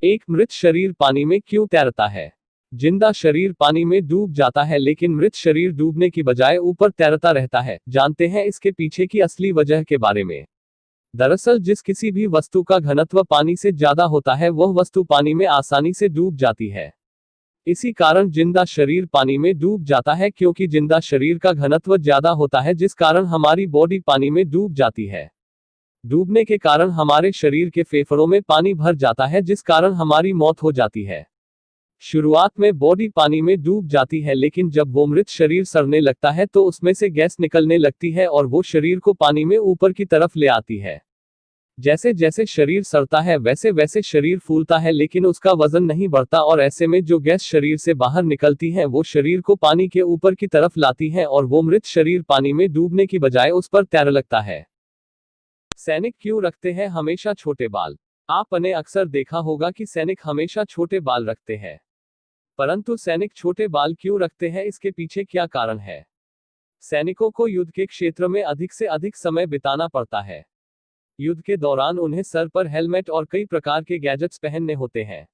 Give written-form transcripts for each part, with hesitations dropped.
एक मृत शरीर पानी में क्यों तैरता है? जिंदा शरीर पानी में डूब जाता है लेकिन मृत शरीर डूबने की बजाय ऊपर तैरता रहता है। जानते हैं इसके पीछे की असली वजह के बारे में। दरअसल जिस किसी भी वस्तु का घनत्व पानी से ज्यादा होता है वह वस्तु पानी में आसानी से डूब जाती है। इसी कारण जिंदा शरीर पानी में डूब जाता है, क्योंकि जिंदा शरीर का घनत्व ज्यादा होता है, जिस कारण हमारी बॉडी पानी में डूब जाती है। डूबने के कारण हमारे शरीर के फेफड़ों में पानी भर जाता है, जिस कारण हमारी मौत हो जाती है। शुरुआत में बॉडी पानी में डूब जाती है, लेकिन जब वो मृत शरीर सड़ने लगता है तो उसमें से गैस निकलने लगती है और वो शरीर को पानी में ऊपर की तरफ ले आती है। जैसे जैसे शरीर सड़ता है वैसे वैसे शरीर फूलता है, लेकिन उसका वजन नहीं बढ़ता और ऐसे में जो गैस शरीर से बाहर निकलती है वो शरीर को पानी के ऊपर की तरफ लाती है और वो मृत शरीर पानी में डूबने की बजाय उस पर तैर लगता है। सैनिक क्यों रखते हैं हमेशा छोटे बाल? आपने अक्सर देखा होगा कि सैनिक हमेशा छोटे बाल रखते हैं। परंतु सैनिक छोटे बाल क्यों रखते हैं, इसके पीछे क्या कारण है? सैनिकों को युद्ध के क्षेत्र में अधिक से अधिक समय बिताना पड़ता है। युद्ध के दौरान उन्हें सर पर हेलमेट और कई प्रकार के गैजेट्स पहनने होते हैं,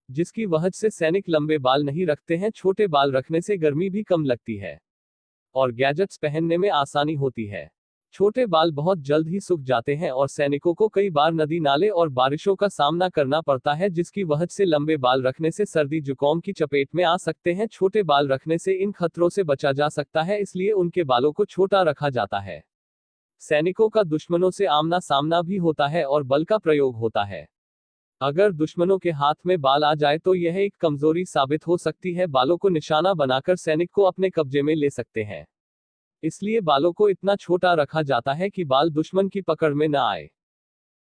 जिसकी वजह से सैनिक लंबे बाल नहीं रखते हैं। छोटे बाल रखने से गर्मी भी कम लगती है और गैजेट्स पहनने में आसानी होती है। छोटे बाल बहुत जल्द ही सूख जाते हैं और सैनिकों को कई बार नदी नाले और बारिशों का सामना करना पड़ता है, जिसकी वजह से लंबे बाल रखने से सर्दी जुकाम की चपेट में आ सकते हैं। छोटे बाल रखने से इन खतरों से बचा जा सकता है, इसलिए उनके बालों को छोटा रखा जाता है। सैनिकों का दुश्मनों से आमना सामना भी होता है और बल का प्रयोग होता है। अगर दुश्मनों के हाथ में बाल आ जाए तो यह एक कमजोरी साबित हो सकती है। बालों को निशाना बनाकर सैनिक को अपने कब्जे में ले सकते हैं। इसलिए बालों को इतना छोटा रखा जाता है कि बाल दुश्मन की पकड़ में न आए।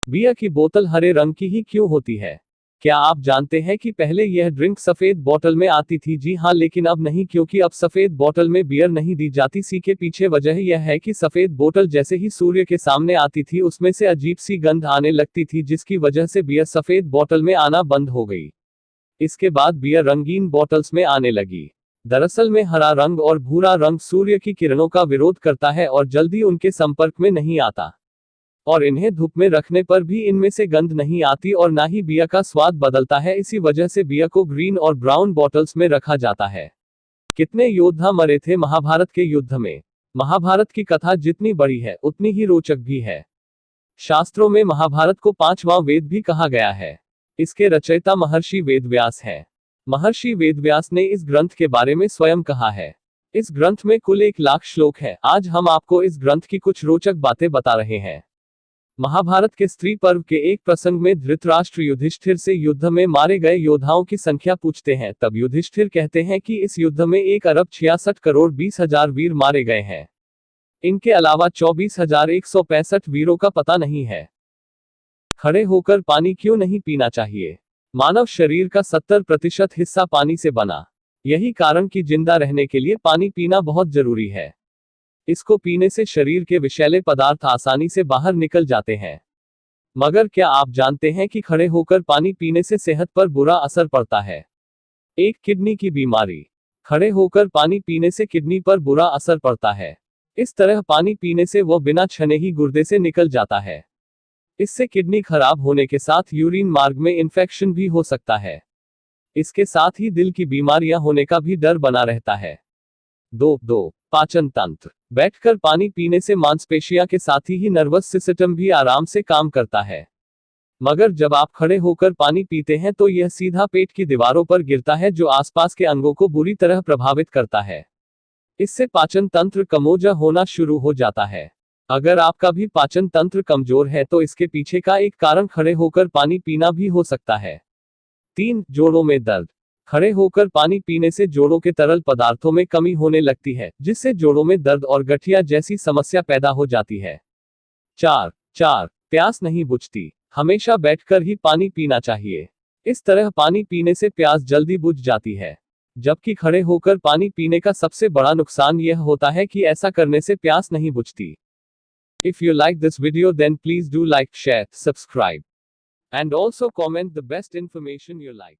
बियर की बोतल हरे रंग की ही क्यों होती है? क्या आप जानते हैं कि पहले यह ड्रिंक सफेद बोतल में आती थी? जी हाँ, लेकिन अब नहीं, क्योंकि अब सफेद बोतल में बियर नहीं दी जाती। सी के पीछे वजह यह है कि सफेद बोतल जैसे ही सूर्य के सामने आती थी उसमें से अजीब सी गंध आने लगती थी, जिसकी वजह से बियर सफेद बोतल में आना बंद हो गई। इसके बाद बियर रंगीन बोतल्स में आने लगी। दरअसल में हरा रंग और भूरा रंग सूर्य की किरणों का विरोध करता है और जल्दी उनके संपर्क में नहीं आता, और इन्हें धूप में रखने पर भी इनमें से गंध नहीं आती और ना ही बियर का स्वाद बदलता है। इसी वजह से बियर को ग्रीन और ब्राउन बॉटल्स में रखा जाता है। कितने योद्धा मरे थे महाभारत के युद्ध में? महाभारत की कथा जितनी बड़ी है उतनी ही रोचक भी है। शास्त्रों में महाभारत को 5वां वेद भी कहा गया है। इसके रचयिता महर्षि वेदव्यास हैं। महर्षि वेदव्यास ने इस ग्रंथ के बारे में स्वयं कहा है। इस ग्रंथ में कुल 1,00,000 श्लोक है। आज हम आपको इस ग्रंथ की कुछ रोचक बातें बता रहे हैं। महाभारत के स्त्री पर्व के एक प्रसंग में धृतराष्ट्र युधिष्ठिर से युद्ध में मारे गए योद्धाओं की संख्या पूछते हैं। तब युधिष्ठिर कहते हैं कि इस युद्ध में 1,66,20,000 वीर मारे गए हैं। इनके अलावा 24,165 वीरों का पता नहीं है। खड़े होकर पानी क्यों नहीं पीना चाहिए? मानव शरीर का 70% हिस्सा पानी से बना। यही कारण कि जिंदा रहने के लिए पानी पीना बहुत जरूरी है। इसको पीने से शरीर के विषैले पदार्थ आसानी से बाहर निकल जाते हैं। मगर क्या आप जानते हैं कि खड़े होकर पानी पीने से सेहत पर बुरा असर पड़ता है? एक किडनी की बीमारी। खड़े होकर पानी पीने से किडनी पर बुरा असर पड़ता है। इस तरह पानी पीने से वह बिना छने ही गुर्दे से निकल जाता है। इससे किडनी खराब होने के साथ यूरिन मार्ग में इन्फेक्शन भी हो सकता है। इसके साथ ही दिल की बीमारियां होने का भी डर बना रहता है। 2. पाचन तंत्र। बैठकर पानी पीने से मांसपेशियां के साथ ही नर्वस सिस्टम भी आराम से काम करता है। मगर जब आप खड़े होकर पानी पीते हैं तो यह सीधा पेट की दीवारों पर गिरता है, जो आसपास के अंगों को बुरी तरह प्रभावित करता है। इससे पाचन तंत्र कमजोर होना शुरू हो जाता है। अगर आपका भी पाचन तंत्र कमजोर है तो इसके पीछे का एक कारण खड़े होकर पानी पीना भी हो सकता है। 3. जोड़ों में दर्द। खड़े होकर पानी पीने से जोड़ों के तरल पदार्थों में कमी होने लगती है, जिससे जोड़ों में दर्द और गठिया जैसी समस्या पैदा हो जाती है। 4. प्यास नहीं बुझती। हमेशा बैठकर ही पानी पीना चाहिए। इस तरह पानी पीने से प्यास जल्दी बुझ जाती है, जबकि खड़े होकर पानी पीने का सबसे बड़ा नुकसान यह होता है कि ऐसा करने से प्यास नहीं बुझती। If you like this video, then please do like, share, subscribe, and also comment the best information you like.